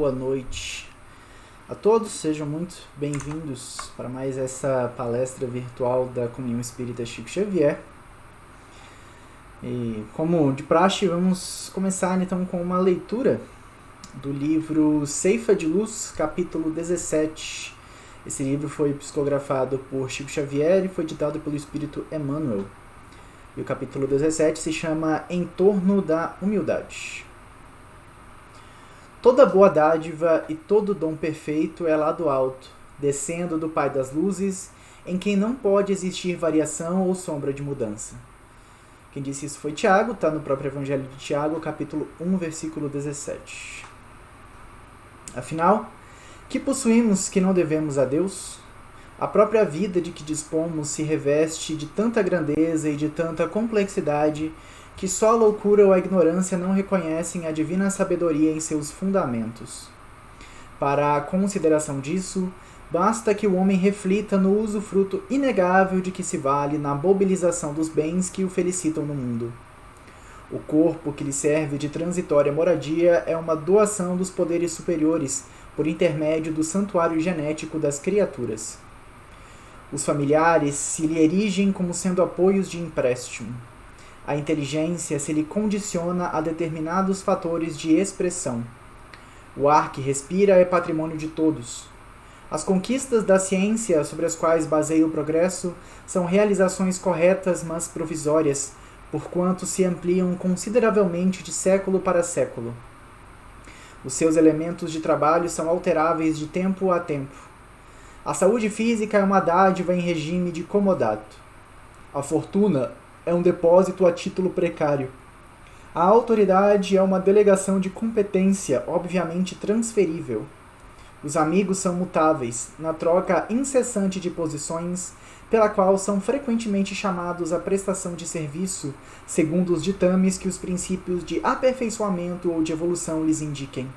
boa noite a todos, sejam muito bem-vindos para mais essa palestra virtual da Comunhão Espírita Chico Xavier. E como de praxe, vamos começar então com uma leitura do livro Ceifa de Luz, capítulo 17. Esse livro foi psicografado por Chico Xavier e foi ditado pelo Espírito Emmanuel. E o capítulo 17 se chama Em Torno da Humildade. Toda boa dádiva e todo dom perfeito é lá do alto, descendo do Pai das Luzes, em quem não pode existir variação ou sombra de mudança. Quem disse isso foi Tiago, está no próprio Evangelho de Tiago, capítulo 1, versículo 17. Afinal, que possuímos que não devemos a Deus? A própria vida de que dispomos se reveste de tanta grandeza e de tanta complexidade que só a loucura ou a ignorância não reconhecem a divina sabedoria em seus fundamentos. Para a consideração disso, basta que o homem reflita no usufruto inegável de que se vale na mobilização dos bens que o felicitam no mundo. O corpo que lhe serve de transitória moradia é uma doação dos poderes superiores por intermédio do santuário genético das criaturas. Os familiares se lhe erigem como sendo apoios de empréstimo. A inteligência se lhe condiciona a determinados fatores de expressão. O ar que respira é patrimônio de todos. As conquistas da ciência sobre as quais baseia o progresso são realizações corretas, mas provisórias, porquanto se ampliam consideravelmente de século para século. Os seus elementos de trabalho são alteráveis de tempo a tempo. A saúde física é uma dádiva em regime de comodato. A fortuna é um depósito a título precário. A autoridade é uma delegação de competência, obviamente transferível. Os amigos são mutáveis, na troca incessante de posições, pela qual são frequentemente chamados à prestação de serviço, segundo os ditames que os princípios de aperfeiçoamento ou de evolução lhes indiquem.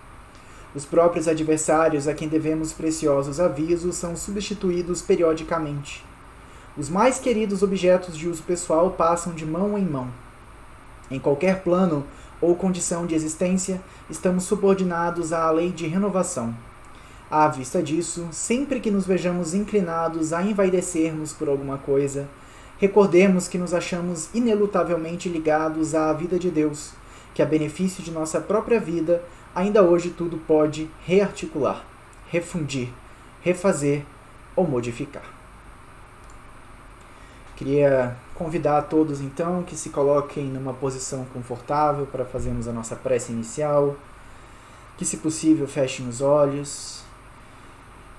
Os próprios adversários a quem devemos preciosos avisos são substituídos periodicamente. Os mais queridos objetos de uso pessoal passam de mão em mão. Em qualquer plano ou condição de existência, estamos subordinados à lei de renovação. À vista disso, sempre que nos vejamos inclinados a envaidecermos por alguma coisa, recordemos que nos achamos inelutavelmente ligados à vida de Deus, que a benefício de nossa própria vida, ainda hoje tudo pode rearticular, refundir, refazer ou modificar. Queria convidar a todos, então, que se coloquem numa posição confortável para fazermos a nossa prece inicial, que, se possível, fechem os olhos,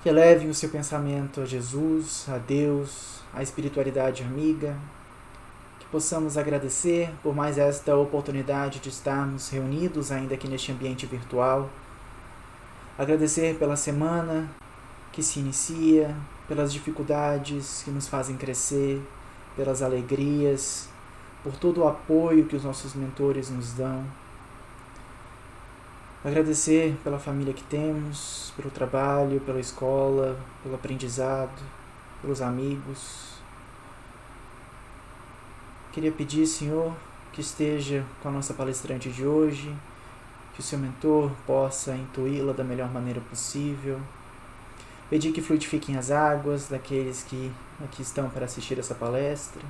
que elevem o seu pensamento a Jesus, a Deus, à espiritualidade amiga, que possamos agradecer por mais esta oportunidade de estarmos reunidos ainda aqui neste ambiente virtual, agradecer pela semana que se inicia, pelas dificuldades que nos fazem crescer, pelas alegrias, por todo o apoio que os nossos mentores nos dão. Agradecer pela família que temos, pelo trabalho, pela escola, pelo aprendizado, pelos amigos. Queria pedir, Senhor, que esteja com a nossa palestrante de hoje, que o seu mentor possa intuí-la da melhor maneira possível. Pedir que fluidifiquem as águas daqueles que aqui estão para assistir essa palestra,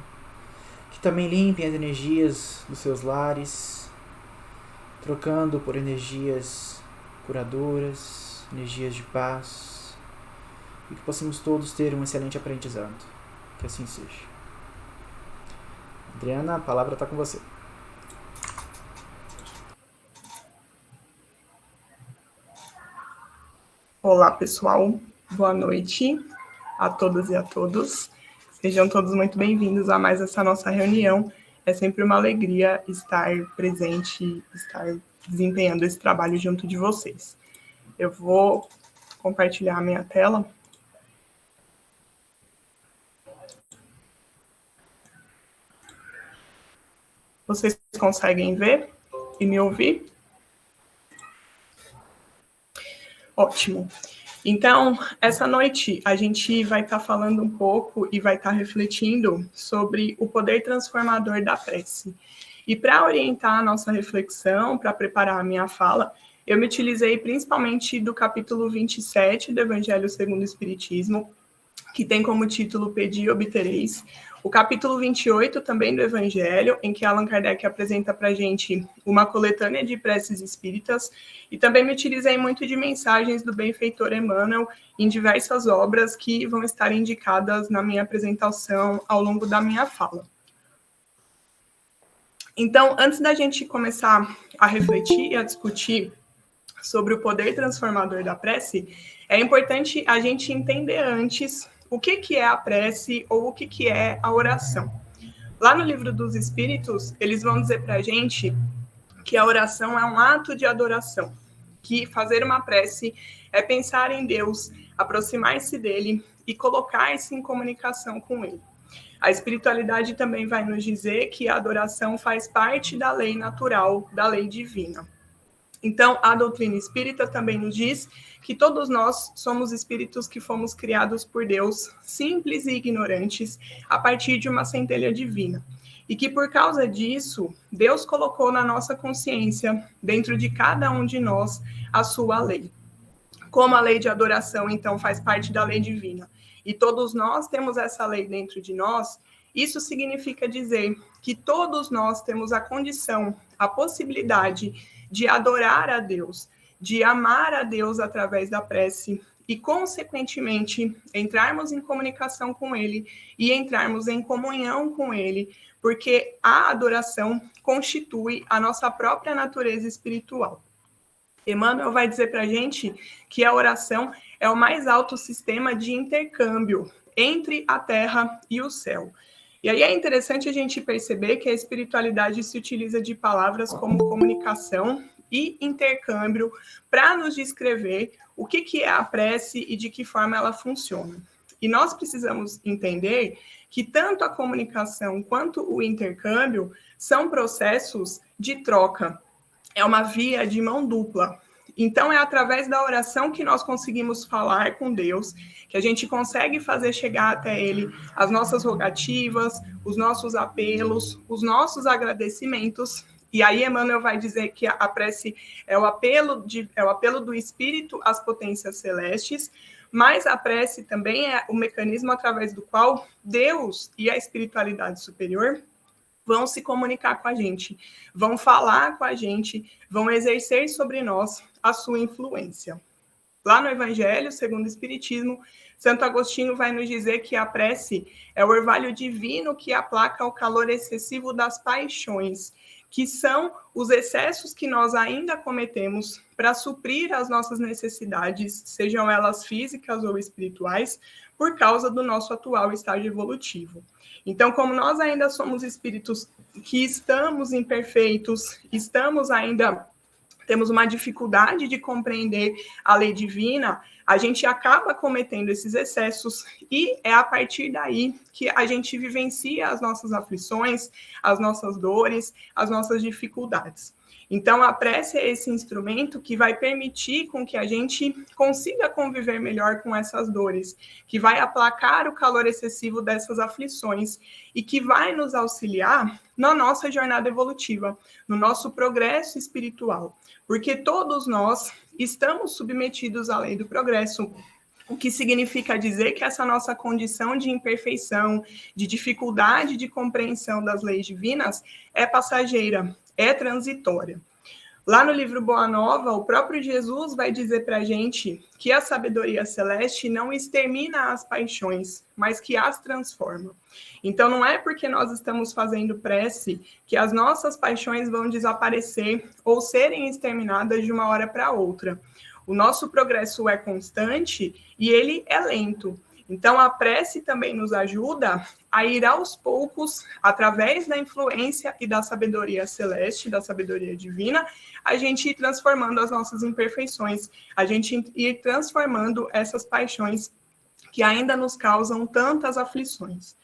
que também limpem as energias dos seus lares, trocando por energias curadoras, energias de paz, e que possamos todos ter um excelente aprendizado. Que assim seja. Adriana, a palavra está com você. Olá, pessoal. Boa noite a todas e a todos. Sejam todos muito bem-vindos a mais essa nossa reunião. É sempre uma alegria estar presente, estar desempenhando esse trabalho junto de vocês. Eu vou compartilhar a minha tela. Vocês conseguem ver e me ouvir? Ótimo. Então, essa noite a gente vai estar falando um pouco e vai estar refletindo sobre o poder transformador da prece. E para orientar a nossa reflexão, para preparar a minha fala, eu me utilizei principalmente do capítulo 27 do Evangelho segundo o Espiritismo, que tem como título Pedi e Obtereis. O capítulo 28 também do Evangelho, em que Allan Kardec apresenta para a gente uma coletânea de preces espíritas, e também me utilizei muito de mensagens do benfeitor Emmanuel em diversas obras que vão estar indicadas na minha apresentação ao longo da minha fala. Então, antes da gente começar a refletir e a discutir sobre o poder transformador da prece, é importante a gente entender antes o que é a prece ou o que é a oração. Lá no Livro dos Espíritos, eles vão dizer para a gente que a oração é um ato de adoração, que fazer uma prece é pensar em Deus, aproximar-se dele e colocar-se em comunicação com ele. A espiritualidade também vai nos dizer que a adoração faz parte da lei natural, da lei divina. Então, a doutrina espírita também nos diz que todos nós somos espíritos que fomos criados por Deus, simples e ignorantes, a partir de uma centelha divina. E que, por causa disso, Deus colocou na nossa consciência, dentro de cada um de nós, a sua lei. Como a lei de adoração, então, faz parte da lei divina, e todos nós temos essa lei dentro de nós, isso significa dizer que todos nós temos a condição, a possibilidade de adorar a Deus, de amar a Deus através da prece e, consequentemente, entrarmos em comunicação com Ele e entrarmos em comunhão com Ele, porque a adoração constitui a nossa própria natureza espiritual. Emmanuel vai dizer para a gente que a oração é o mais alto sistema de intercâmbio entre a terra e o céu. E aí é interessante a gente perceber que a espiritualidade se utiliza de palavras como comunicação e intercâmbio para nos descrever o que é a prece e de que forma ela funciona. E nós precisamos entender que tanto a comunicação quanto o intercâmbio são processos de troca. É uma via de mão dupla. Então, é através da oração que nós conseguimos falar com Deus, que a gente consegue fazer chegar até Ele as nossas rogativas, os nossos apelos, os nossos agradecimentos. E aí, Emmanuel vai dizer que a prece é o apelo do Espírito às potências celestes, mas a prece também é o mecanismo através do qual Deus e a espiritualidade superior vão se comunicar com a gente, vão falar com a gente, vão exercer sobre nós a sua influência. Lá no Evangelho, segundo o Espiritismo, Santo Agostinho vai nos dizer que a prece é o orvalho divino que aplaca o calor excessivo das paixões, que são os excessos que nós ainda cometemos para suprir as nossas necessidades, sejam elas físicas ou espirituais, por causa do nosso atual estágio evolutivo. Então, como nós ainda somos espíritos que estamos imperfeitos, temos uma dificuldade de compreender a lei divina, a gente acaba cometendo esses excessos e é a partir daí que a gente vivencia as nossas aflições, as nossas dores, as nossas dificuldades. Então, a prece é esse instrumento que vai permitir com que a gente consiga conviver melhor com essas dores, que vai aplacar o calor excessivo dessas aflições e que vai nos auxiliar na nossa jornada evolutiva, no nosso progresso espiritual, porque todos nós estamos submetidos à lei do progresso, o que significa dizer que essa nossa condição de imperfeição, de dificuldade de compreensão das leis divinas é passageira, é transitória. Lá no livro Boa Nova, o próprio Jesus vai dizer para a gente que a sabedoria celeste não extermina as paixões, mas que as transforma. Então, não é porque nós estamos fazendo prece que as nossas paixões vão desaparecer ou serem exterminadas de uma hora para outra. O nosso progresso é constante e ele é lento. Então, a prece também nos ajuda a ir aos poucos, através da influência e da sabedoria celeste, da sabedoria divina, a gente ir transformando as nossas imperfeições, a gente ir transformando essas paixões que ainda nos causam tantas aflições.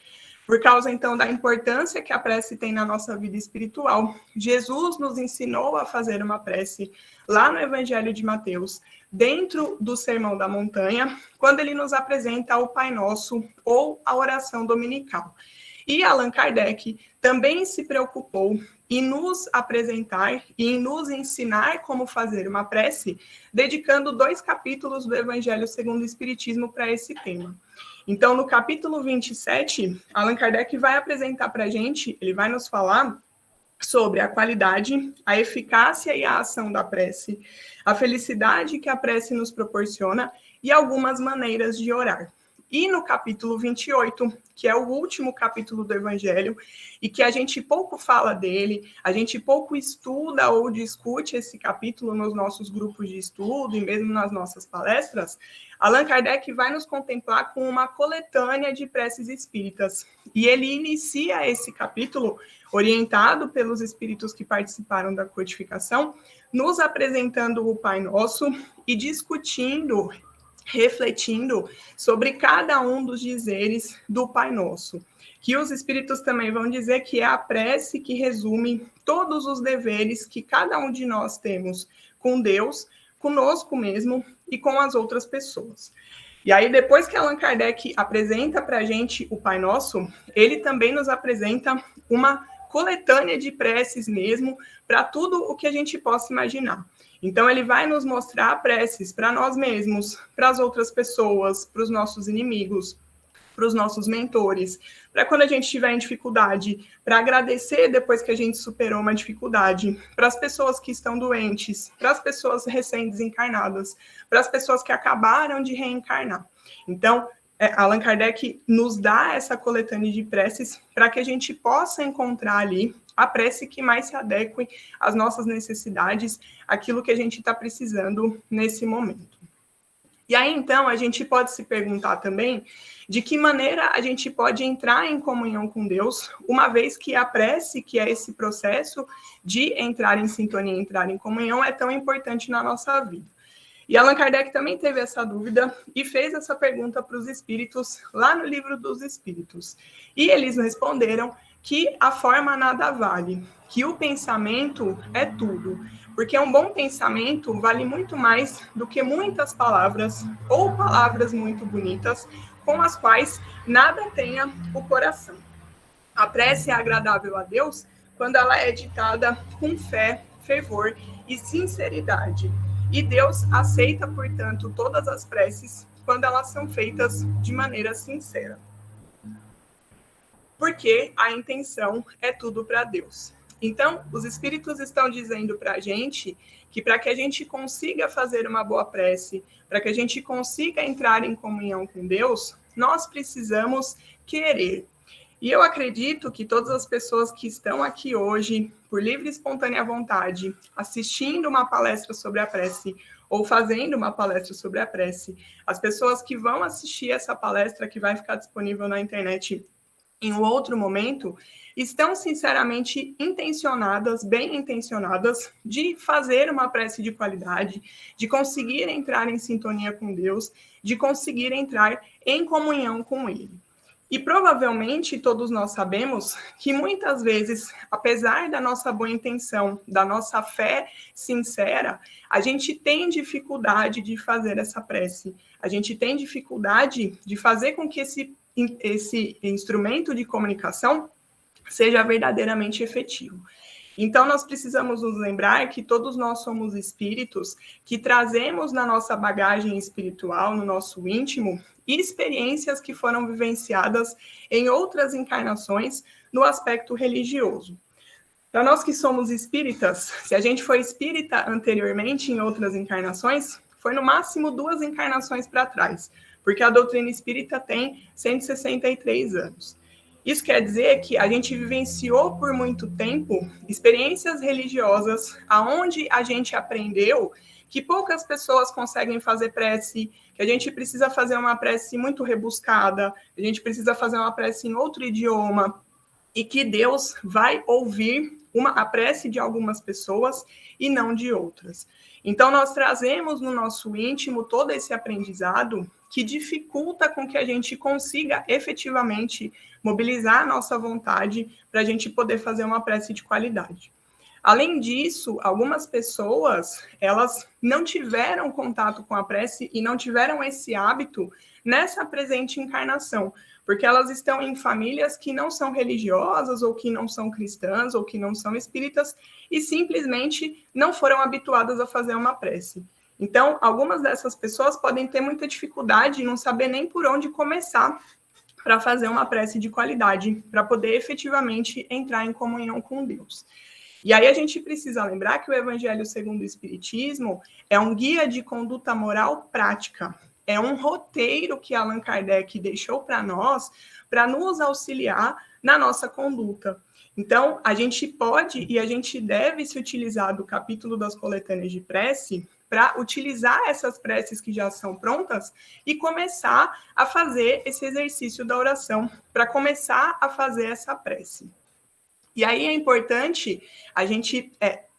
Por causa, então, da importância que a prece tem na nossa vida espiritual, Jesus nos ensinou a fazer uma prece lá no Evangelho de Mateus, dentro do Sermão da Montanha, quando ele nos apresenta o Pai Nosso ou a oração dominical. E Allan Kardec também se preocupou em nos apresentar e em nos ensinar como fazer uma prece, dedicando 2 capítulos do Evangelho segundo o Espiritismo para esse tema. Então, no capítulo 27, Allan Kardec vai apresentar para a gente, ele vai nos falar sobre a qualidade, a eficácia e a ação da prece, a felicidade que a prece nos proporciona e algumas maneiras de orar. E no capítulo 28, que é o último capítulo do Evangelho, e que a gente pouco fala dele, a gente pouco estuda ou discute esse capítulo nos nossos grupos de estudo e mesmo nas nossas palestras, Allan Kardec vai nos contemplar com uma coletânea de preces espíritas. E ele inicia esse capítulo, orientado pelos espíritos que participaram da codificação, nos apresentando o Pai Nosso e discutindo, refletindo sobre cada um dos dizeres do Pai Nosso, que os espíritos também vão dizer que é a prece que resume todos os deveres que cada um de nós temos com Deus, conosco mesmo e com as outras pessoas. E aí, depois que Allan Kardec apresenta para a gente o Pai Nosso, ele também nos apresenta uma coletânea de preces mesmo, para tudo o que a gente possa imaginar. Então, ele vai nos mostrar preces para nós mesmos, para as outras pessoas, para os nossos inimigos, para os nossos mentores, para quando a gente estiver em dificuldade, para agradecer depois que a gente superou uma dificuldade, para as pessoas que estão doentes, para as pessoas recém-desencarnadas, para as pessoas que acabaram de reencarnar. Então, Allan Kardec nos dá essa coletânea de preces para que a gente possa encontrar ali a prece que mais se adeque às nossas necessidades, aquilo que a gente está precisando nesse momento. E aí, então, a gente pode se perguntar também de que maneira a gente pode entrar em comunhão com Deus, uma vez que a prece, que é esse processo de entrar em sintonia, entrar em comunhão, é tão importante na nossa vida. E Allan Kardec também teve essa dúvida e fez essa pergunta para os espíritos lá no Livro dos Espíritos. E eles responderam que a forma nada vale, que o pensamento é tudo, porque um bom pensamento vale muito mais do que muitas palavras ou palavras muito bonitas com as quais nada tenha o coração. A prece é agradável a Deus quando ela é ditada com fé, fervor e sinceridade. E Deus aceita, portanto, todas as preces quando elas são feitas de maneira sincera. Porque a intenção é tudo para Deus. Então, os espíritos estão dizendo para a gente que para que a gente consiga fazer uma boa prece, para que a gente consiga entrar em comunhão com Deus, nós precisamos querer. E eu acredito que todas as pessoas que estão aqui hoje, por livre e espontânea vontade, assistindo uma palestra sobre a prece ou fazendo uma palestra sobre a prece, as pessoas que vão assistir essa palestra que vai ficar disponível na internet em um outro momento, estão sinceramente intencionadas, bem intencionadas, de fazer uma prece de qualidade, de conseguir entrar em sintonia com Deus, de conseguir entrar em comunhão com Ele. E provavelmente todos nós sabemos que muitas vezes, apesar da nossa boa intenção, da nossa fé sincera, a gente tem dificuldade de fazer essa prece. A gente tem dificuldade de fazer com que esse instrumento de comunicação seja verdadeiramente efetivo. Então, nós precisamos nos lembrar que todos nós somos espíritos que trazemos na nossa bagagem espiritual, no nosso íntimo, experiências que foram vivenciadas em outras encarnações no aspecto religioso. Para nós que somos espíritas, se a gente foi espírita anteriormente em outras encarnações, foi no máximo 2 encarnações para trás, porque a doutrina espírita tem 163 anos. Isso quer dizer que a gente vivenciou por muito tempo experiências religiosas aonde a gente aprendeu que poucas pessoas conseguem fazer prece, que a gente precisa fazer uma prece muito rebuscada, a gente precisa fazer uma prece em outro idioma, e que Deus vai ouvir a prece de algumas pessoas e não de outras. Então, nós trazemos no nosso íntimo todo esse aprendizado que dificulta com que a gente consiga efetivamente mobilizar a nossa vontade para a gente poder fazer uma prece de qualidade. Além disso, algumas pessoas, elas não tiveram contato com a prece e não tiveram esse hábito nessa presente encarnação, porque elas estão em famílias que não são religiosas, ou que não são cristãs, ou que não são espíritas, e simplesmente não foram habituadas a fazer uma prece. Então, algumas dessas pessoas podem ter muita dificuldade em não saber nem por onde começar para fazer uma prece de qualidade, para poder efetivamente entrar em comunhão com Deus. E aí a gente precisa lembrar que o Evangelho segundo o Espiritismo é um guia de conduta moral prática. É um roteiro que Allan Kardec deixou para nós, para nos auxiliar na nossa conduta. Então, a gente pode e a gente deve se utilizar do capítulo das coletâneas de prece para utilizar essas preces que já são prontas e começar a fazer esse exercício da oração, para começar a fazer essa prece. E aí é importante a gente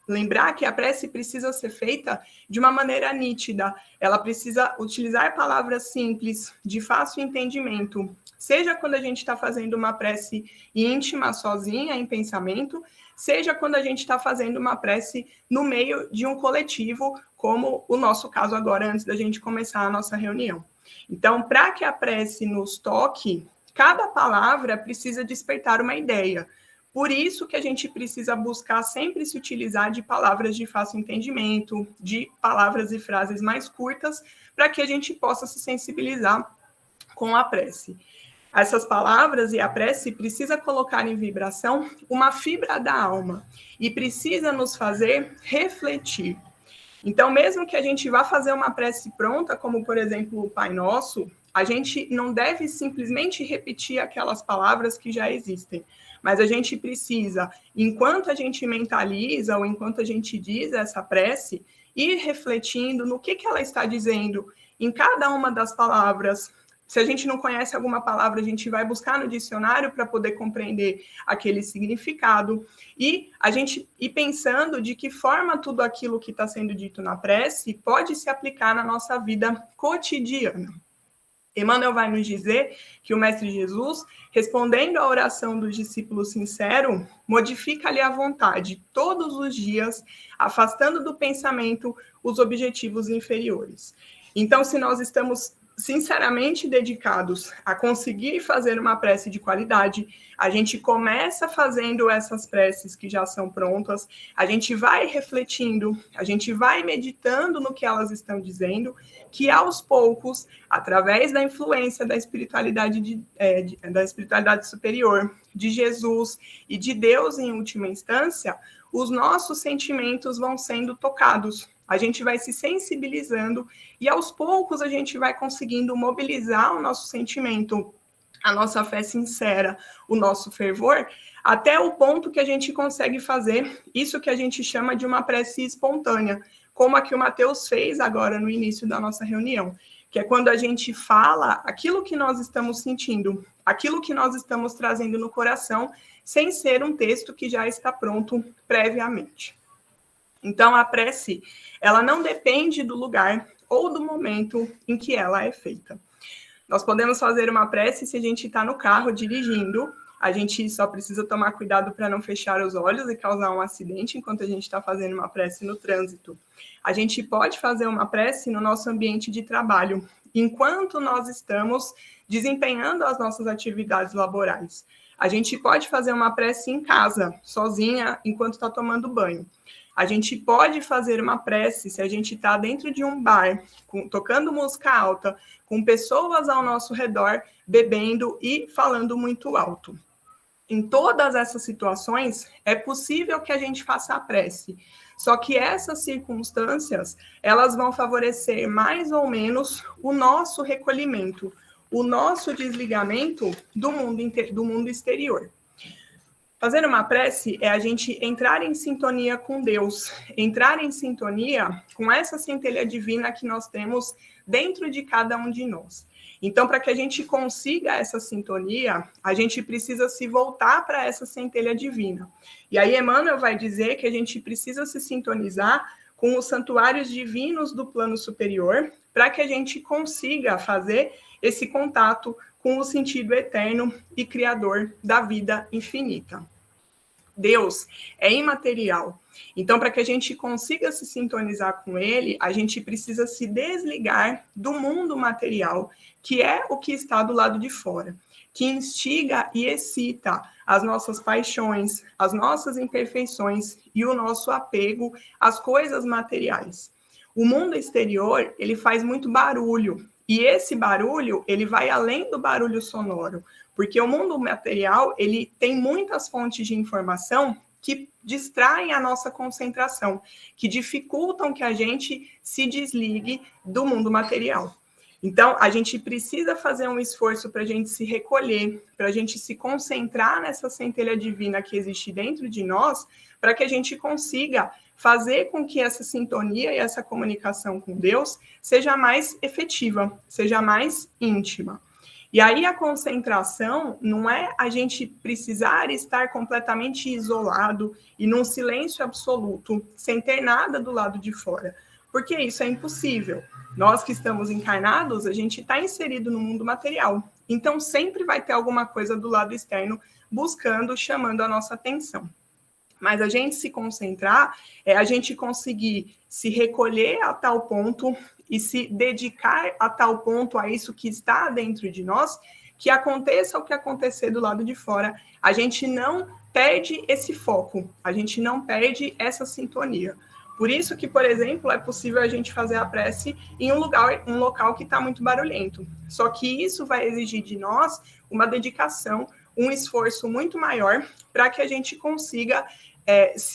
lembrar que a prece precisa ser feita de uma maneira nítida, ela precisa utilizar palavras simples, de fácil entendimento, seja quando a gente está fazendo uma prece íntima, sozinha, em pensamento, seja quando a gente está fazendo uma prece no meio de um coletivo, como o nosso caso agora, antes da gente começar a nossa reunião. Então, para que a prece nos toque, cada palavra precisa despertar uma ideia. Por isso que a gente precisa buscar sempre se utilizar de palavras de fácil entendimento, de palavras e frases mais curtas, para que a gente possa se sensibilizar com a prece. Essas palavras e a prece precisa colocar em vibração uma fibra da alma e precisa nos fazer refletir. Então, mesmo que a gente vá fazer uma prece pronta, como, por exemplo, o Pai Nosso, a gente não deve simplesmente repetir aquelas palavras que já existem, mas a gente precisa, enquanto a gente mentaliza ou enquanto a gente diz essa prece, ir refletindo no que ela está dizendo em cada uma das palavras. Se a gente não conhece alguma palavra, a gente vai buscar no dicionário para poder compreender aquele significado. E a gente ir pensando de que forma tudo aquilo que está sendo dito na prece pode se aplicar na nossa vida cotidiana. Emmanuel vai nos dizer que o Mestre Jesus, respondendo à oração do discípulo sincero, modifica-lhe a vontade todos os dias, afastando do pensamento os objetivos inferiores. Então, se nós estamos sinceramente dedicados a conseguir fazer uma prece de qualidade, a gente começa fazendo essas preces que já são prontas, a gente vai refletindo, a gente vai meditando no que elas estão dizendo, que aos poucos, através da influência da espiritualidade, da espiritualidade superior, de Jesus e de Deus em última instância, os nossos sentimentos vão sendo tocados. A gente vai se sensibilizando e, aos poucos, a gente vai conseguindo mobilizar o nosso sentimento, a nossa fé sincera, o nosso fervor, até o ponto que a gente consegue fazer isso que a gente chama de uma prece espontânea, como a que o Mateus fez agora no início da nossa reunião, que é quando a gente fala aquilo que nós estamos sentindo, aquilo que nós estamos trazendo no coração, sem ser um texto que já está pronto previamente. Então, a prece, ela não depende do lugar ou do momento em que ela é feita. Nós podemos fazer uma prece se a gente está no carro dirigindo, a gente só precisa tomar cuidado para não fechar os olhos e causar um acidente enquanto a gente está fazendo uma prece no trânsito. A gente pode fazer uma prece no nosso ambiente de trabalho, enquanto nós estamos desempenhando as nossas atividades laborais. A gente pode fazer uma prece em casa, sozinha, enquanto está tomando banho. A gente pode fazer uma prece se a gente está dentro de um bar, tocando música alta, com pessoas ao nosso redor, bebendo e falando muito alto. Em todas essas situações, é possível que a gente faça a prece. Só que essas circunstâncias, elas vão favorecer mais ou menos o nosso recolhimento, o nosso desligamento do mundo exterior. Fazer uma prece é a gente entrar em sintonia com Deus, entrar em sintonia com essa centelha divina que nós temos dentro de cada um de nós. Então, para que a gente consiga essa sintonia, a gente precisa se voltar para essa centelha divina. E aí Emmanuel vai dizer que a gente precisa se sintonizar com os santuários divinos do plano superior, para que a gente consiga fazer esse contato com o sentido eterno e criador da vida infinita. Deus é imaterial. Então, para que a gente consiga se sintonizar com ele, a gente precisa se desligar do mundo material, que é o que está do lado de fora, que instiga e excita as nossas paixões, as nossas imperfeições e o nosso apego às coisas materiais. O mundo exterior, ele faz muito barulho, e esse barulho, ele vai além do barulho sonoro, porque o mundo material, ele tem muitas fontes de informação que distraem a nossa concentração, que dificultam que a gente se desligue do mundo material. Então, a gente precisa fazer um esforço para a gente se recolher, para a gente se concentrar nessa centelha divina que existe dentro de nós, para que a gente consiga fazer com que essa sintonia e essa comunicação com Deus seja mais efetiva, seja mais íntima. E aí a concentração não é a gente precisar estar completamente isolado e num silêncio absoluto, sem ter nada do lado de fora, porque isso é impossível. Nós que estamos encarnados, a gente está inserido no mundo material, então sempre vai ter alguma coisa do lado externo buscando, chamando a nossa atenção. Mas a gente se concentrar é a gente conseguir se recolher a tal ponto e se dedicar a tal ponto a isso que está dentro de nós, que aconteça o que acontecer do lado de fora, a gente não perde esse foco, a gente não perde essa sintonia. Por isso que, por exemplo, é possível a gente fazer a prece em um local que está muito barulhento. Só que isso vai exigir de nós uma dedicação, um esforço muito maior para que a gente consiga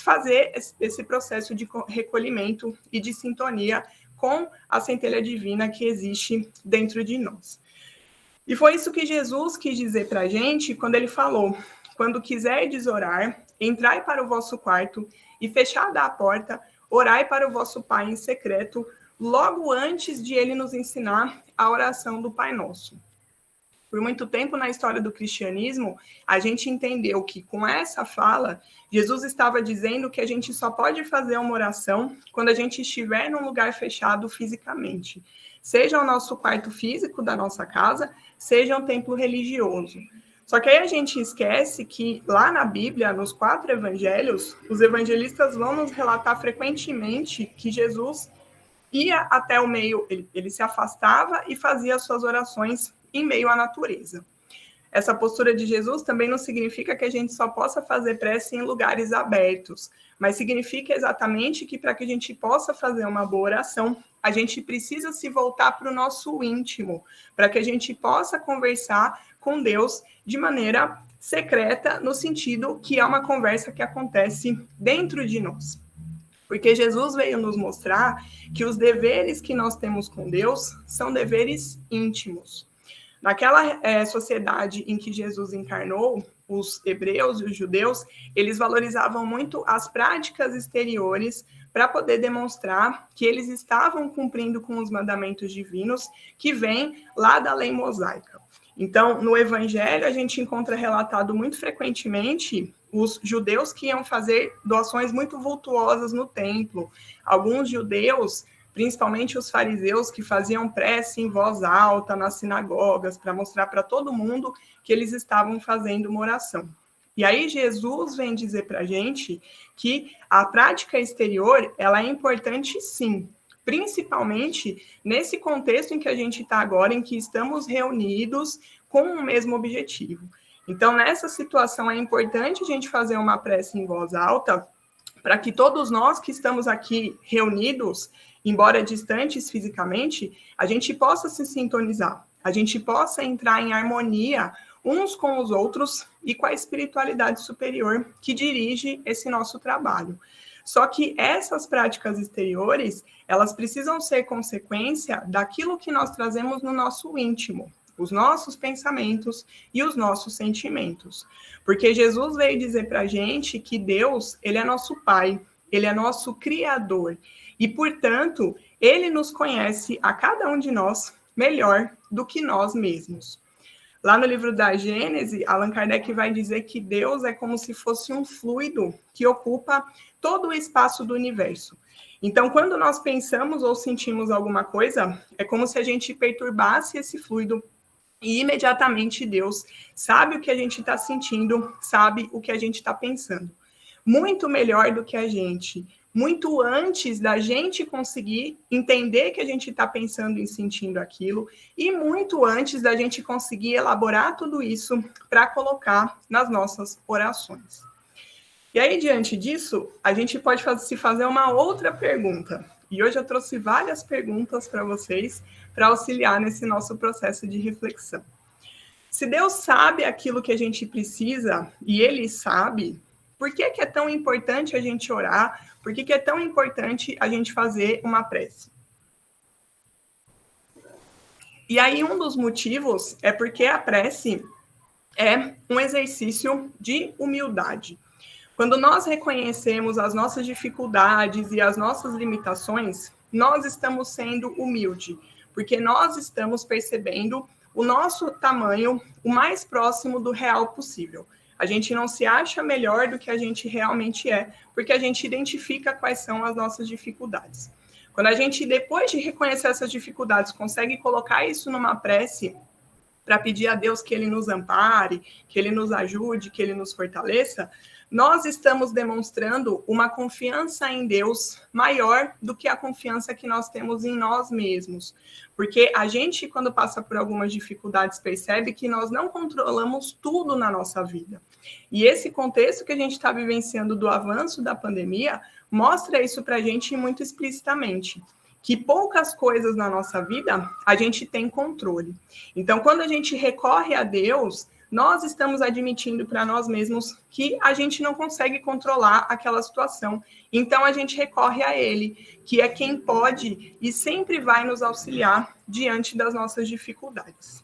fazer esse processo de recolhimento e de sintonia com a centelha divina que existe dentro de nós. E foi isso que Jesus quis dizer para a gente quando ele falou: quando quiserdes orar, entrai para o vosso quarto e fechada a porta, orai para o vosso Pai em secreto, logo antes de ele nos ensinar a oração do Pai Nosso. Por muito tempo na história do cristianismo, a gente entendeu que com essa fala, Jesus estava dizendo que a gente só pode fazer uma oração quando a gente estiver num lugar fechado fisicamente. Seja o nosso quarto físico da nossa casa, seja um templo religioso. Só que aí a gente esquece que lá na Bíblia, nos 4 evangelhos, os evangelistas vão nos relatar frequentemente que Jesus ia até o meio, ele se afastava e fazia as suas orações em meio à natureza. Essa postura de Jesus também não significa que a gente só possa fazer prece em lugares abertos, mas significa exatamente que para que a gente possa fazer uma boa oração, a gente precisa se voltar para o nosso íntimo, para que a gente possa conversar com Deus de maneira secreta, no sentido que é uma conversa que acontece dentro de nós. Porque Jesus veio nos mostrar que os deveres que nós temos com Deus são deveres íntimos. Naquela sociedade em que Jesus encarnou, os hebreus e os judeus, eles valorizavam muito as práticas exteriores para poder demonstrar que eles estavam cumprindo com os mandamentos divinos que vêm lá da lei mosaica. Então, no Evangelho, a gente encontra relatado muito frequentemente os judeus que iam fazer doações muito vultuosas no templo. Alguns judeus, principalmente os fariseus, que faziam prece em voz alta nas sinagogas para mostrar para todo mundo que eles estavam fazendo uma oração. E aí Jesus vem dizer para a gente que a prática exterior ela é importante sim, principalmente nesse contexto em que a gente está agora, em que estamos reunidos com o mesmo objetivo. Então, nessa situação, é importante a gente fazer uma prece em voz alta para que todos nós que estamos aqui reunidos, embora distantes fisicamente, a gente possa se sintonizar, a gente possa entrar em harmonia uns com os outros e com a espiritualidade superior que dirige esse nosso trabalho. Só que essas práticas exteriores, elas precisam ser consequência daquilo que nós trazemos no nosso íntimo, os nossos pensamentos e os nossos sentimentos. Porque Jesus veio dizer para a gente que Deus, ele é nosso Pai, ele é nosso Criador. E, portanto, ele nos conhece a cada um de nós melhor do que nós mesmos. Lá no livro da Gênese, Allan Kardec vai dizer que Deus é como se fosse um fluido que ocupa todo o espaço do universo. Então, quando nós pensamos ou sentimos alguma coisa, é como se a gente perturbasse esse fluido e imediatamente Deus sabe o que a gente está sentindo, sabe o que a gente está pensando. muito melhor do que a gente, muito antes da gente conseguir entender que a gente está pensando e sentindo aquilo, e muito antes da gente conseguir elaborar tudo isso para colocar nas nossas orações. E aí, diante disso, a gente pode se fazer uma outra pergunta. E hoje eu trouxe várias perguntas para vocês, para auxiliar nesse nosso processo de reflexão. Se Deus sabe aquilo que a gente precisa, e Ele sabe, por que é tão importante a gente orar? Por que é tão importante a gente fazer uma prece? E aí, um dos motivos é porque a prece é um exercício de humildade. Quando nós reconhecemos as nossas dificuldades e as nossas limitações, nós estamos sendo humildes, porque nós estamos percebendo o nosso tamanho o mais próximo do real possível. A gente não se acha melhor do que a gente realmente é, porque a gente identifica quais são as nossas dificuldades. Quando a gente, depois de reconhecer essas dificuldades, consegue colocar isso numa prece para pedir a Deus que Ele nos ampare, que Ele nos ajude, que Ele nos fortaleça, nós estamos demonstrando uma confiança em Deus maior do que a confiança que nós temos em nós mesmos. Porque a gente, quando passa por algumas dificuldades, percebe que nós não controlamos tudo na nossa vida. E esse contexto que a gente está vivenciando do avanço da pandemia mostra isso para a gente muito explicitamente. Que poucas coisas na nossa vida a gente tem controle. Então, quando a gente recorre a Deus, nós estamos admitindo para nós mesmos que a gente não consegue controlar aquela situação. Então, a gente recorre a Ele, que é quem pode e sempre vai nos auxiliar diante das nossas dificuldades.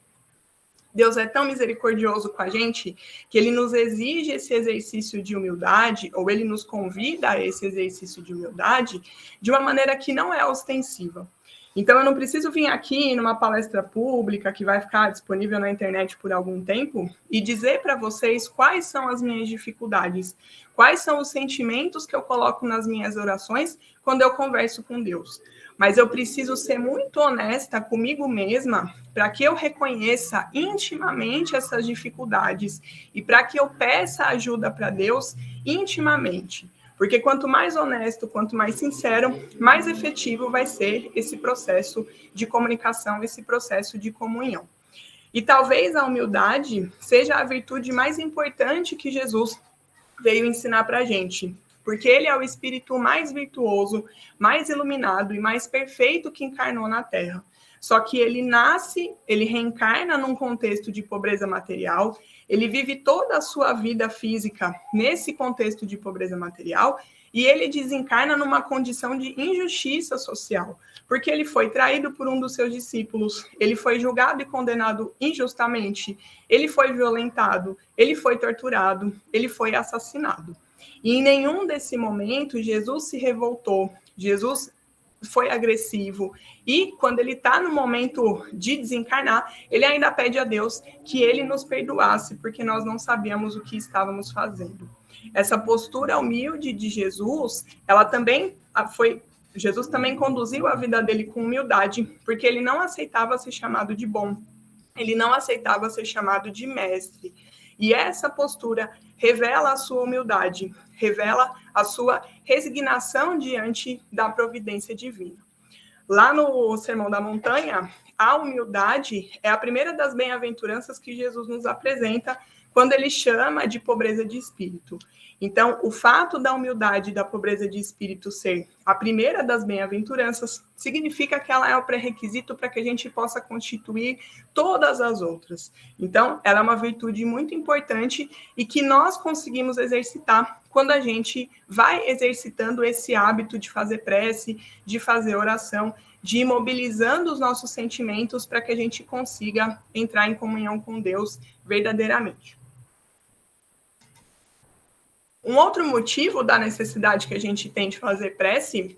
Deus é tão misericordioso com a gente que Ele nos exige esse exercício de humildade, ou Ele nos convida a esse exercício de humildade, de uma maneira que não é ostensiva. Então, eu não preciso vir aqui numa palestra pública que vai ficar disponível na internet por algum tempo e dizer para vocês quais são as minhas dificuldades, quais são os sentimentos que eu coloco nas minhas orações quando eu converso com Deus. Mas eu preciso ser muito honesta comigo mesma para que eu reconheça intimamente essas dificuldades e para que eu peça ajuda para Deus intimamente. Porque quanto mais honesto, quanto mais sincero, mais efetivo vai ser esse processo de comunicação, esse processo de comunhão. E talvez a humildade seja a virtude mais importante que Jesus veio ensinar para a gente. Porque ele é o espírito mais virtuoso, mais iluminado e mais perfeito que encarnou na Terra. Só que ele nasce, ele reencarna num contexto de pobreza material, ele vive toda a sua vida física nesse contexto de pobreza material e ele desencarna numa condição de injustiça social, porque ele foi traído por um dos seus discípulos, ele foi julgado e condenado injustamente, ele foi violentado, ele foi torturado, ele foi assassinado. E em nenhum desse momento Jesus se revoltou, Jesus foi agressivo. E quando ele está no momento de desencarnar, ele ainda pede a Deus que ele nos perdoasse, porque nós não sabíamos o que estávamos fazendo. Essa postura humilde de Jesus, ela também foi... Jesus também conduziu a vida dele com humildade, porque ele não aceitava ser chamado de bom, ele não aceitava ser chamado de mestre. E essa postura revela a sua humildade, revela a sua resignação diante da providência divina. Lá no Sermão da Montanha, a humildade é a primeira das bem-aventuranças que Jesus nos apresenta quando ele chama de pobreza de espírito. Então, o fato da humildade e da pobreza de espírito ser a primeira das bem-aventuranças significa que ela é o pré-requisito para que a gente possa constituir todas as outras. Então, ela é uma virtude muito importante e que nós conseguimos exercitar quando a gente vai exercitando esse hábito de fazer prece, de fazer oração, de ir mobilizando os nossos sentimentos para que a gente consiga entrar em comunhão com Deus verdadeiramente. Um outro motivo da necessidade que a gente tem de fazer prece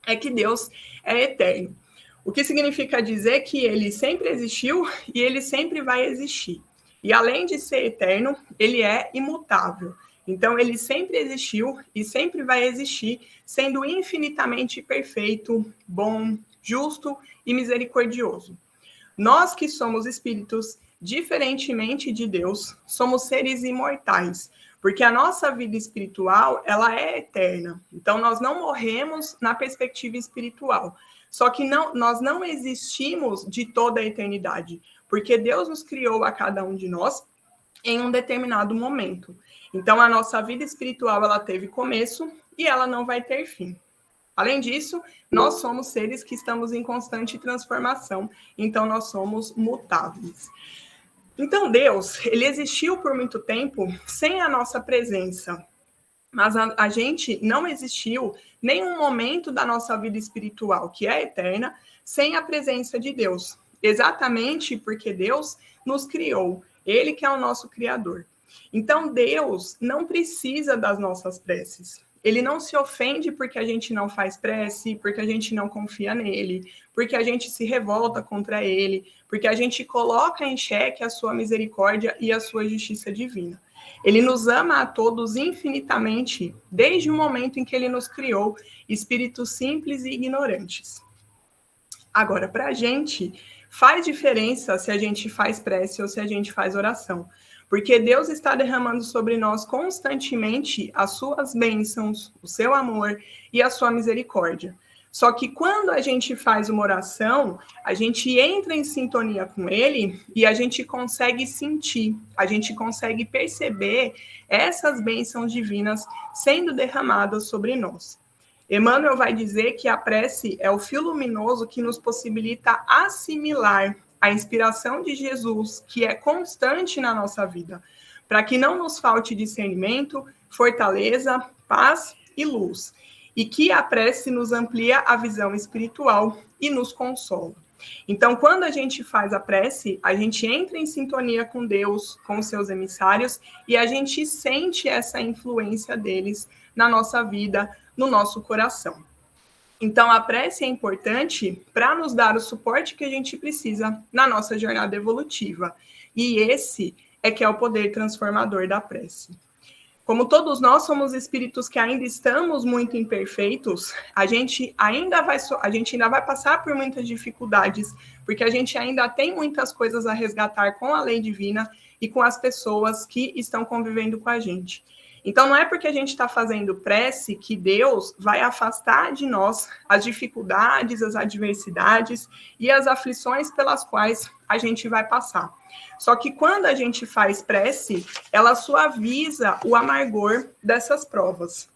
é que Deus é eterno. O que significa dizer que ele sempre existiu e ele sempre vai existir. E além de ser eterno, ele é imutável. Então, ele sempre existiu e sempre vai existir, sendo infinitamente perfeito, bom, justo e misericordioso. Nós que somos espíritos, diferentemente de Deus, somos seres imortais, Porque a nossa vida espiritual, ela é eterna. Então, nós não morremos na perspectiva espiritual. Só que nós não existimos de toda a eternidade, porque Deus nos criou a cada um de nós em um determinado momento. Então, a nossa vida espiritual, ela teve começo e ela não vai ter fim. Além disso, nós somos seres que estamos em constante transformação, então nós somos mutáveis. Então, Deus, ele existiu por muito tempo sem a nossa presença, mas a gente não existiu nenhum momento da nossa vida espiritual, que é eterna, sem a presença de Deus. Exatamente porque Deus nos criou, ele que é o nosso criador. Então, Deus não precisa das nossas preces. Ele não se ofende porque a gente não faz prece, porque a gente não confia nele, porque a gente se revolta contra ele, porque a gente coloca em xeque a sua misericórdia e a sua justiça divina. Ele nos ama a todos infinitamente, desde o momento em que ele nos criou, espíritos simples e ignorantes. Agora, para a gente, faz diferença se a gente faz prece ou se a gente faz oração. Porque Deus está derramando sobre nós constantemente as suas bênçãos, o seu amor e a sua misericórdia. Só que quando a gente faz uma oração, a gente entra em sintonia com ele e a gente consegue sentir, a gente consegue perceber essas bênçãos divinas sendo derramadas sobre nós. Emmanuel vai dizer que a prece é o fio luminoso que nos possibilita assimilar a inspiração de Jesus, que é constante na nossa vida, para que não nos falte discernimento, fortaleza, paz e luz, e que a prece nos amplia a visão espiritual e nos consola. Então, quando a gente faz a prece, a gente entra em sintonia com Deus, com os seus emissários, e a gente sente essa influência deles na nossa vida, no nosso coração. Então, a prece é importante para nos dar o suporte que a gente precisa na nossa jornada evolutiva. E esse é que é o poder transformador da prece. Como todos nós somos espíritos que ainda estamos muito imperfeitos, a gente ainda vai passar por muitas dificuldades, porque a gente ainda tem muitas coisas a resgatar com a lei divina e com as pessoas que estão convivendo com a gente. Então, não é porque a gente está fazendo prece que Deus vai afastar de nós as dificuldades, as adversidades e as aflições pelas quais a gente vai passar. Só que quando a gente faz prece, ela suaviza o amargor dessas provas.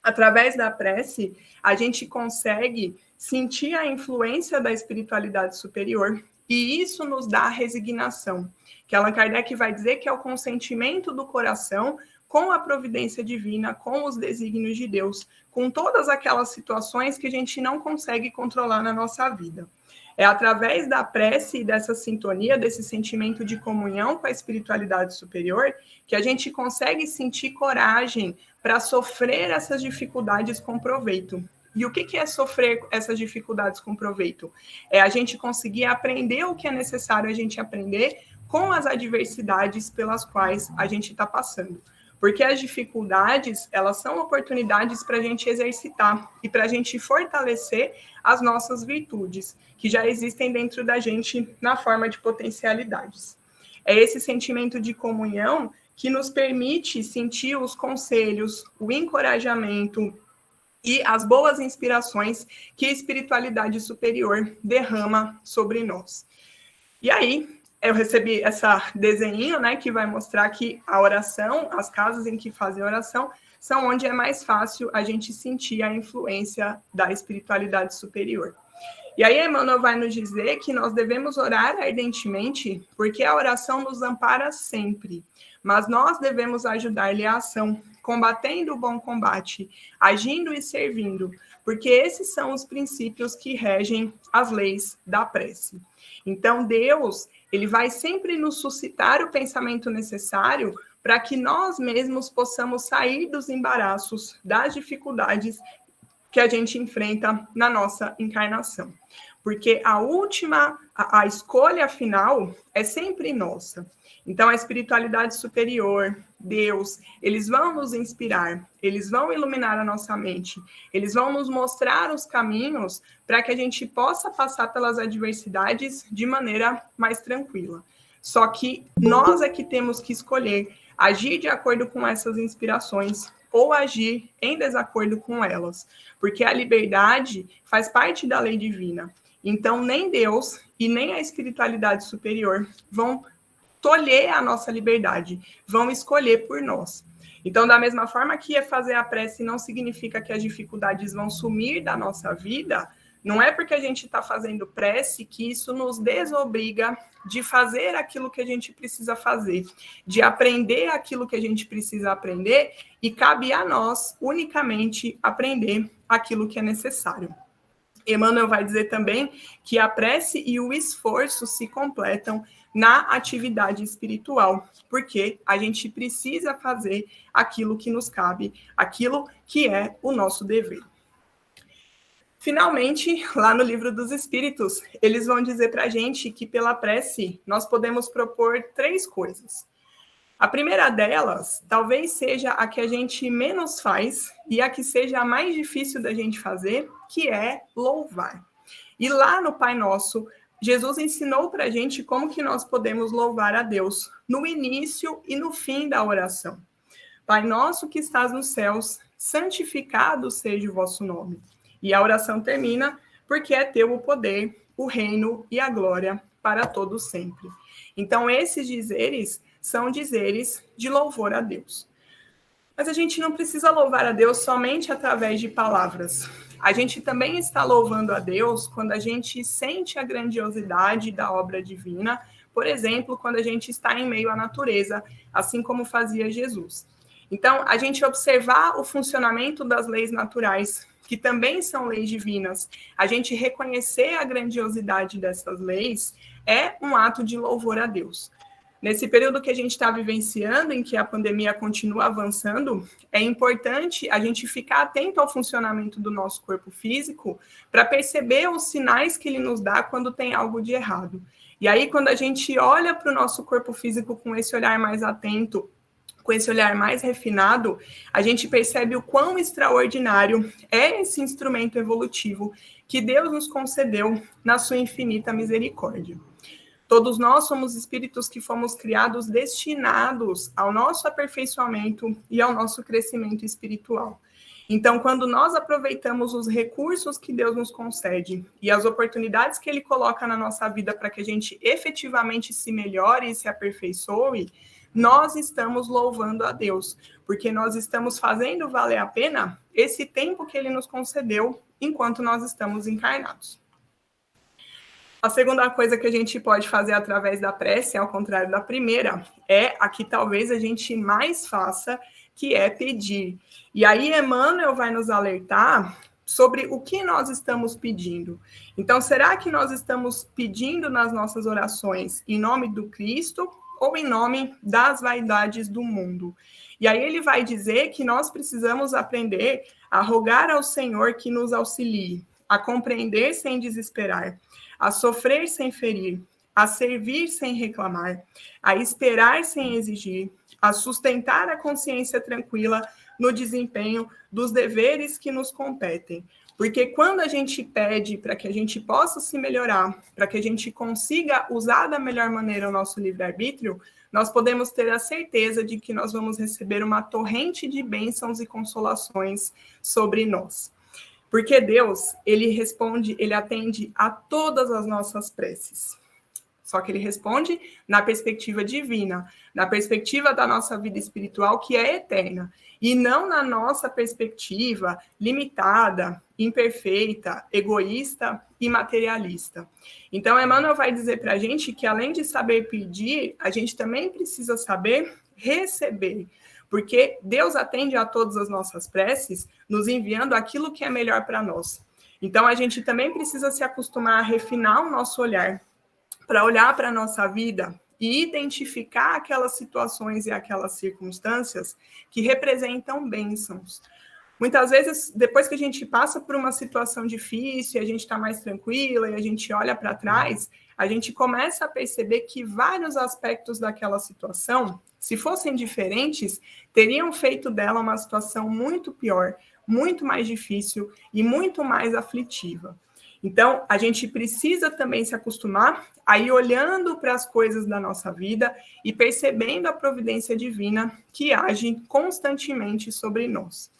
Através da prece, a gente consegue sentir a influência da espiritualidade superior e isso nos dá resignação, que Allan Kardec vai dizer que é o consentimento do coração com a providência divina, com os desígnios de Deus, com todas aquelas situações que a gente não consegue controlar na nossa vida. É através da prece e dessa sintonia, desse sentimento de comunhão com a espiritualidade superior, que a gente consegue sentir coragem para sofrer essas dificuldades com proveito. E o que é sofrer essas dificuldades com proveito? É a gente conseguir aprender o que é necessário a gente aprender com as adversidades pelas quais a gente está passando. Porque as dificuldades, elas são oportunidades para a gente exercitar e para a gente fortalecer as nossas virtudes, que já existem dentro da gente na forma de potencialidades. É esse sentimento de comunhão que nos permite sentir os conselhos, o encorajamento e as boas inspirações que a espiritualidade superior derrama sobre nós. E aí, eu recebi esse desenho, né, que vai mostrar que a oração, as casas em que fazem oração, são onde é mais fácil a gente sentir a influência da espiritualidade superior. E aí, Emmanuel vai nos dizer que nós devemos orar ardentemente, porque a oração nos ampara sempre, mas nós devemos ajudar-lhe a ação, combatendo o bom combate, agindo e servindo, porque esses são os princípios que regem as leis da prece. Então, Deus, ele vai sempre nos suscitar o pensamento necessário para que nós mesmos possamos sair dos embaraços, das dificuldades que a gente enfrenta na nossa encarnação. Porque a escolha final é sempre nossa. Então, a espiritualidade superior, Deus, eles vão nos inspirar, eles vão iluminar a nossa mente, eles vão nos mostrar os caminhos para que a gente possa passar pelas adversidades de maneira mais tranquila. Só que nós é que temos que escolher agir de acordo com essas inspirações ou agir em desacordo com elas, porque a liberdade faz parte da lei divina. Então, nem Deus e nem a espiritualidade superior vão tolher a nossa liberdade, vão escolher por nós. Então, da mesma forma que fazer a prece não significa que as dificuldades vão sumir da nossa vida, não é porque a gente está fazendo prece que isso nos desobriga de fazer aquilo que a gente precisa fazer, de aprender aquilo que a gente precisa aprender, e cabe a nós unicamente aprender aquilo que é necessário. Emmanuel vai dizer também que a prece e o esforço se completam na atividade espiritual, porque a gente precisa fazer aquilo que nos cabe, aquilo que é o nosso dever. Finalmente, lá no Livro dos Espíritos, eles vão dizer para a gente que pela prece nós podemos propor 3 coisas. A primeira delas, talvez seja a que a gente menos faz e a que seja a mais difícil da gente fazer, que é louvar. E lá no Pai Nosso, Jesus ensinou para a gente como que nós podemos louvar a Deus no início e no fim da oração. Pai nosso que estás nos céus, santificado seja o vosso nome. E a oração termina, porque é teu o poder, o reino e a glória para todos sempre. Então, esses dizeres são dizeres de louvor a Deus. Mas a gente não precisa louvar a Deus somente através de palavras. A gente também está louvando a Deus quando a gente sente a grandiosidade da obra divina, por exemplo, quando a gente está em meio à natureza, assim como fazia Jesus. Então, a gente observar o funcionamento das leis naturais, que também são leis divinas, a gente reconhecer a grandiosidade dessas leis, é um ato de louvor a Deus. Nesse período que a gente está vivenciando, em que a pandemia continua avançando, é importante a gente ficar atento ao funcionamento do nosso corpo físico para perceber os sinais que ele nos dá quando tem algo de errado. E aí, quando a gente olha para o nosso corpo físico com esse olhar mais atento, com esse olhar mais refinado, a gente percebe o quão extraordinário é esse instrumento evolutivo que Deus nos concedeu na sua infinita misericórdia. Todos nós somos espíritos que fomos criados destinados ao nosso aperfeiçoamento e ao nosso crescimento espiritual. Então, quando nós aproveitamos os recursos que Deus nos concede e as oportunidades que Ele coloca na nossa vida para que a gente efetivamente se melhore e se aperfeiçoe, nós estamos louvando a Deus, porque nós estamos fazendo valer a pena esse tempo que Ele nos concedeu enquanto nós estamos encarnados. A segunda coisa que a gente pode fazer através da prece, ao contrário da primeira, é a que talvez a gente mais faça, que é pedir. E aí Emmanuel vai nos alertar sobre o que nós estamos pedindo. Então, será que nós estamos pedindo nas nossas orações em nome do Cristo ou em nome das vaidades do mundo? E aí ele vai dizer que nós precisamos aprender a rogar ao Senhor que nos auxilie, a compreender sem desesperar, a sofrer sem ferir, a servir sem reclamar, a esperar sem exigir, a sustentar a consciência tranquila no desempenho dos deveres que nos competem. Porque quando a gente pede para que a gente possa se melhorar, para que a gente consiga usar da melhor maneira o nosso livre-arbítrio, nós podemos ter a certeza de que nós vamos receber uma torrente de bênçãos e consolações sobre nós. Porque Deus, ele responde, ele atende a todas as nossas preces. Só que ele responde na perspectiva divina, na perspectiva da nossa vida espiritual, que é eterna, e não na nossa perspectiva limitada, imperfeita, egoísta e materialista. Então, Emmanuel vai dizer para a gente que, além de saber pedir, a gente também precisa saber receber, porque Deus atende a todas as nossas preces, nos enviando aquilo que é melhor para nós. Então, a gente também precisa se acostumar a refinar o nosso olhar, para olhar para a nossa vida e identificar aquelas situações e aquelas circunstâncias que representam bênçãos. Muitas vezes, depois que a gente passa por uma situação difícil, a gente está mais tranquila e a gente olha para trás, a gente começa a perceber que vários aspectos daquela situação, se fossem diferentes, teriam feito dela uma situação muito pior, muito mais difícil e muito mais aflitiva. Então, a gente precisa também se acostumar a ir olhando para as coisas da nossa vida e percebendo a providência divina que age constantemente sobre nós.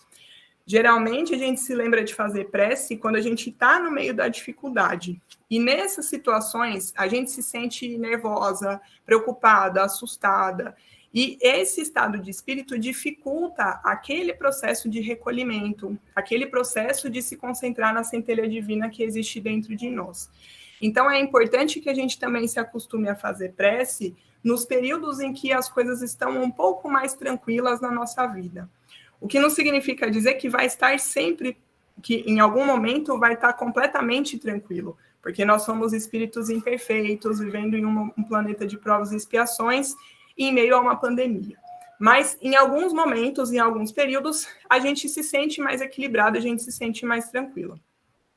Geralmente, a gente se lembra de fazer prece quando a gente está no meio da dificuldade. E nessas situações, a gente se sente nervosa, preocupada, assustada. E esse estado de espírito dificulta aquele processo de recolhimento, aquele processo de se concentrar na centelha divina que existe dentro de nós. Então, é importante que a gente também se acostume a fazer prece nos períodos em que as coisas estão um pouco mais tranquilas na nossa vida. O que não significa dizer que vai estar sempre, que em algum momento vai estar completamente tranquilo, porque nós somos espíritos imperfeitos, vivendo em um planeta de provas e expiações, em meio a uma pandemia. Mas em alguns momentos, em alguns períodos, a gente se sente mais equilibrado, a gente se sente mais tranquilo.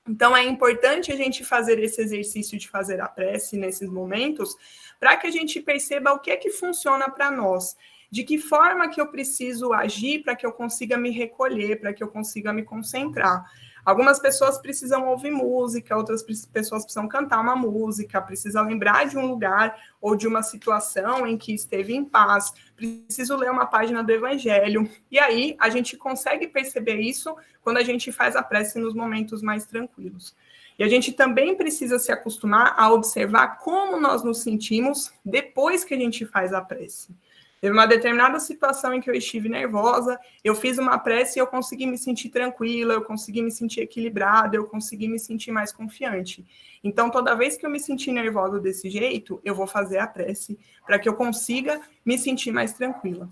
Então, é importante a gente fazer esse exercício de fazer a prece nesses momentos, para que a gente perceba o que é que funciona para nós, de que forma que eu preciso agir para que eu consiga me recolher, para que eu consiga me concentrar. Algumas pessoas precisam ouvir música, outras pessoas precisam cantar uma música, precisam lembrar de um lugar ou de uma situação em que esteve em paz, preciso ler uma página do Evangelho. E aí, a gente consegue perceber isso quando a gente faz a prece nos momentos mais tranquilos. E a gente também precisa se acostumar a observar como nós nos sentimos depois que a gente faz a prece. Teve uma determinada situação em que eu estive nervosa, eu fiz uma prece e eu consegui me sentir tranquila, eu consegui me sentir equilibrada, eu consegui me sentir mais confiante. Então, toda vez que eu me sentir nervosa desse jeito, eu vou fazer a prece para que eu consiga me sentir mais tranquila.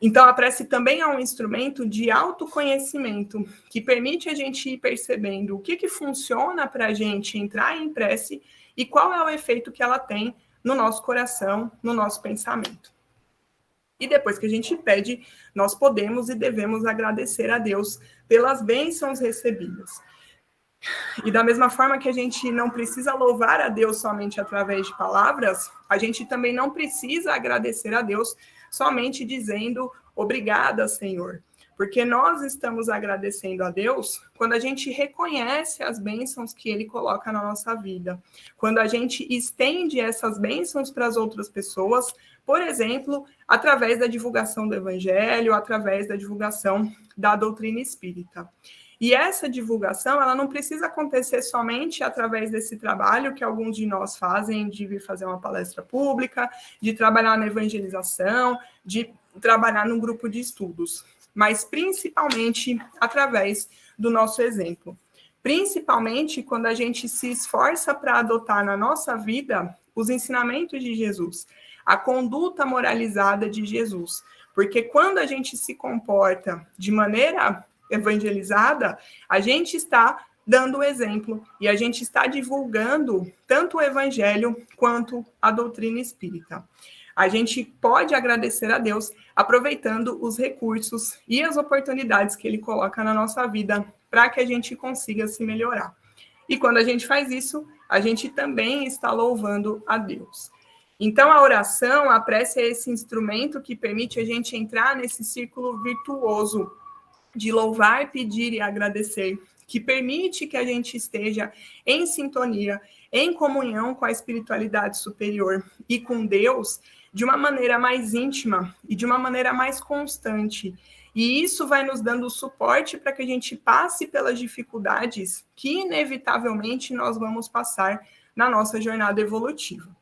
Então, a prece também é um instrumento de autoconhecimento, que permite a gente ir percebendo o que funciona para a gente entrar em prece e qual é o efeito que ela tem no nosso coração, no nosso pensamento. E depois que a gente pede, nós podemos e devemos agradecer a Deus pelas bênçãos recebidas. E da mesma forma que a gente não precisa louvar a Deus somente através de palavras, a gente também não precisa agradecer a Deus somente dizendo obrigada, Senhor. Porque nós estamos agradecendo a Deus quando a gente reconhece as bênçãos que Ele coloca na nossa vida. Quando a gente estende essas bênçãos para as outras pessoas, por exemplo, através da divulgação do Evangelho, através da divulgação da doutrina espírita. E essa divulgação, ela não precisa acontecer somente através desse trabalho que alguns de nós fazem, de vir fazer uma palestra pública, de trabalhar na evangelização, de trabalhar num grupo de estudos, mas principalmente através do nosso exemplo. Principalmente quando a gente se esforça para adotar na nossa vida os ensinamentos de Jesus, a conduta moralizada de Jesus. Porque quando a gente se comporta de maneira evangelizada, a gente está dando o exemplo e a gente está divulgando tanto o evangelho quanto a doutrina espírita. A gente pode agradecer a Deus aproveitando os recursos e as oportunidades que Ele coloca na nossa vida para que a gente consiga se melhorar. E quando a gente faz isso, a gente também está louvando a Deus. Então, a oração, a prece é esse instrumento que permite a gente entrar nesse círculo virtuoso de louvar, pedir e agradecer, que permite que a gente esteja em sintonia, em comunhão com a espiritualidade superior e com Deus de uma maneira mais íntima e de uma maneira mais constante. E isso vai nos dando suporte para que a gente passe pelas dificuldades que, inevitavelmente, nós vamos passar na nossa jornada evolutiva.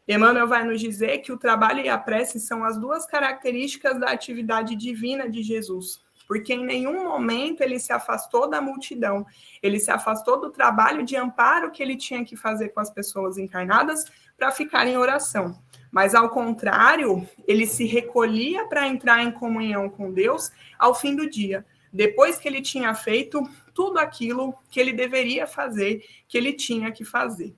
Emmanuel vai nos dizer que o trabalho e a prece são as duas características da atividade divina de Jesus, porque em nenhum momento ele se afastou da multidão, ele se afastou do trabalho de amparo que ele tinha que fazer com as pessoas encarnadas para ficar em oração. Mas, ao contrário, ele se recolhia para entrar em comunhão com Deus ao fim do dia, depois que ele tinha feito tudo aquilo que ele deveria fazer, que ele tinha que fazer.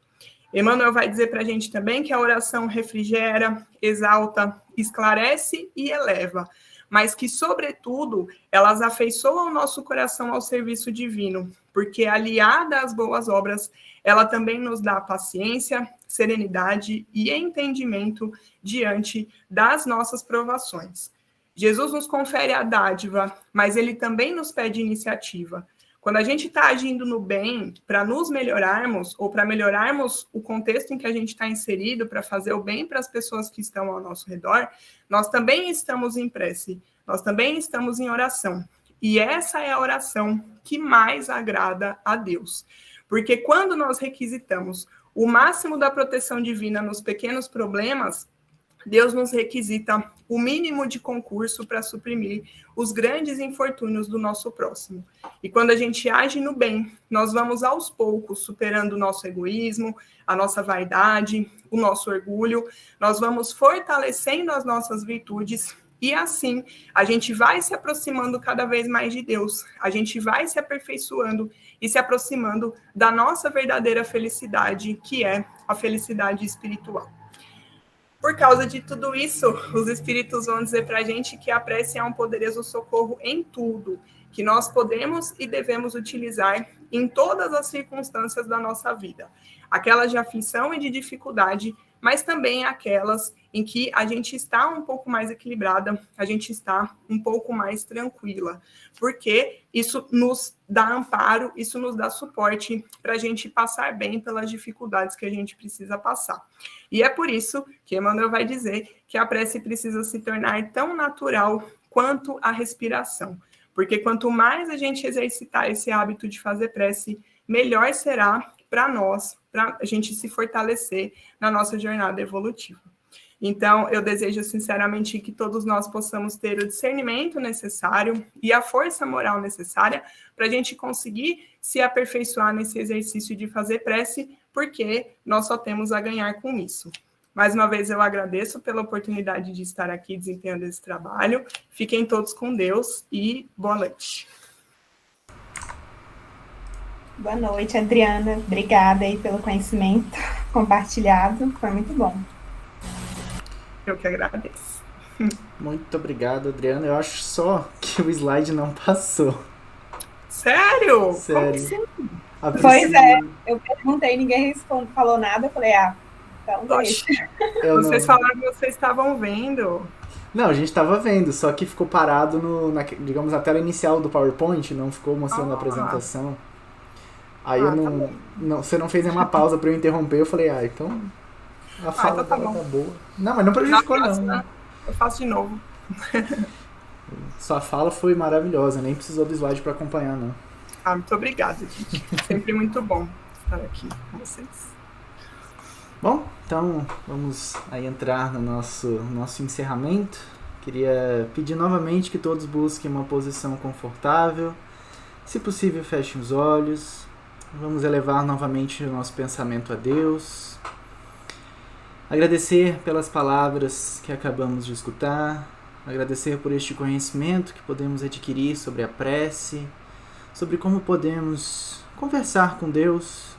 Emmanuel vai dizer para a gente também que a oração refrigera, exalta, esclarece e eleva, mas que, sobretudo, elas afeiçoam o nosso coração ao serviço divino, porque, aliada às boas obras, ela também nos dá paciência, serenidade e entendimento diante das nossas provações. Jesus nos confere a dádiva, mas ele também nos pede iniciativa. Quando a gente está agindo no bem para nos melhorarmos, ou para melhorarmos o contexto em que a gente está inserido, para fazer o bem para as pessoas que estão ao nosso redor, nós também estamos em prece, nós também estamos em oração. E essa é a oração que mais agrada a Deus. Porque quando nós requisitamos o máximo da proteção divina nos pequenos problemas, Deus nos requisita o mínimo de concurso para suprimir os grandes infortúnios do nosso próximo. E quando a gente age no bem, nós vamos aos poucos superando o nosso egoísmo, a nossa vaidade, o nosso orgulho, nós vamos fortalecendo as nossas virtudes e assim a gente vai se aproximando cada vez mais de Deus, a gente vai se aperfeiçoando e se aproximando da nossa verdadeira felicidade, que é a felicidade espiritual. Por causa de tudo isso, os espíritos vão dizer para a gente que a prece é um poderoso socorro em tudo, que nós podemos e devemos utilizar em todas as circunstâncias da nossa vida. Aquelas de aflição e de dificuldade, mas também aquelas em que a gente está um pouco mais equilibrada, a gente está um pouco mais tranquila, porque isso nos dá amparo, isso nos dá suporte para a gente passar bem pelas dificuldades que a gente precisa passar. E é por isso que Emmanuel vai dizer que a prece precisa se tornar tão natural quanto a respiração, porque quanto mais a gente exercitar esse hábito de fazer prece, melhor será para nós, para a gente se fortalecer na nossa jornada evolutiva. Então, eu desejo sinceramente que todos nós possamos ter o discernimento necessário e a força moral necessária para a gente conseguir se aperfeiçoar nesse exercício de fazer prece, porque nós só temos a ganhar com isso. Mais uma vez, eu agradeço pela oportunidade de estar aqui desempenhando esse trabalho. Fiquem todos com Deus e boa noite. Boa noite, Adriana. Obrigada aí pelo conhecimento compartilhado. Foi muito bom. Eu que agradeço. Muito obrigado, Adriana. Eu acho só que o slide não passou. Sério? Sério. Pois é, eu perguntei, ninguém falou nada. Eu falei, então deixa. Vocês falaram que vocês estavam vendo. Não, a gente estava vendo, só que ficou parado digamos, na tela inicial do PowerPoint, não ficou mostrando a apresentação. Aí você não fez nenhuma pausa para eu interromper, eu falei, então a fala tá boa. Não, mas não prejudicou não. Eu faço de novo. Sua fala foi maravilhosa, nem precisou do slide para acompanhar, não. Muito obrigada, gente. Sempre muito bom estar aqui com vocês. Bom, então vamos aí entrar no nosso encerramento. Queria pedir novamente que todos busquem uma posição confortável. Se possível, fechem os olhos. Vamos elevar novamente o nosso pensamento a Deus. Agradecer pelas palavras que acabamos de escutar. Agradecer por este conhecimento que podemos adquirir sobre a prece, sobre como podemos conversar com Deus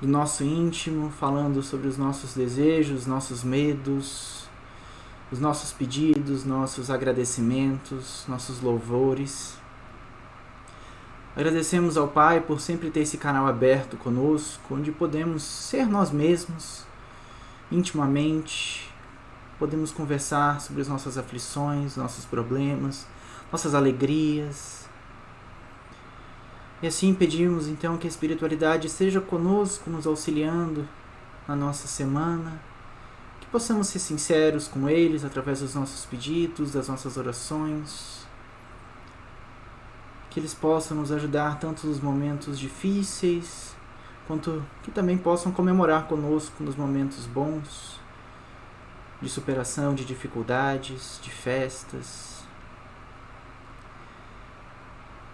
do nosso íntimo, falando sobre os nossos desejos, nossos medos, os nossos pedidos, nossos agradecimentos, nossos louvores. Agradecemos ao Pai por sempre ter esse canal aberto conosco, onde podemos ser nós mesmos, intimamente, podemos conversar sobre as nossas aflições, nossos problemas, nossas alegrias. E assim pedimos então que a espiritualidade esteja conosco, nos auxiliando na nossa semana, que possamos ser sinceros com eles através dos nossos pedidos, das nossas orações, que eles possam nos ajudar tanto nos momentos difíceis, quanto que também possam comemorar conosco nos momentos bons, de superação de dificuldades, de festas.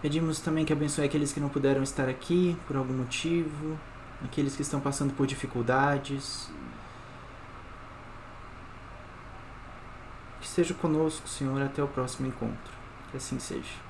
Pedimos também que abençoe aqueles que não puderam estar aqui por algum motivo, aqueles que estão passando por dificuldades. Que seja conosco, Senhor, até o próximo encontro. Que assim seja.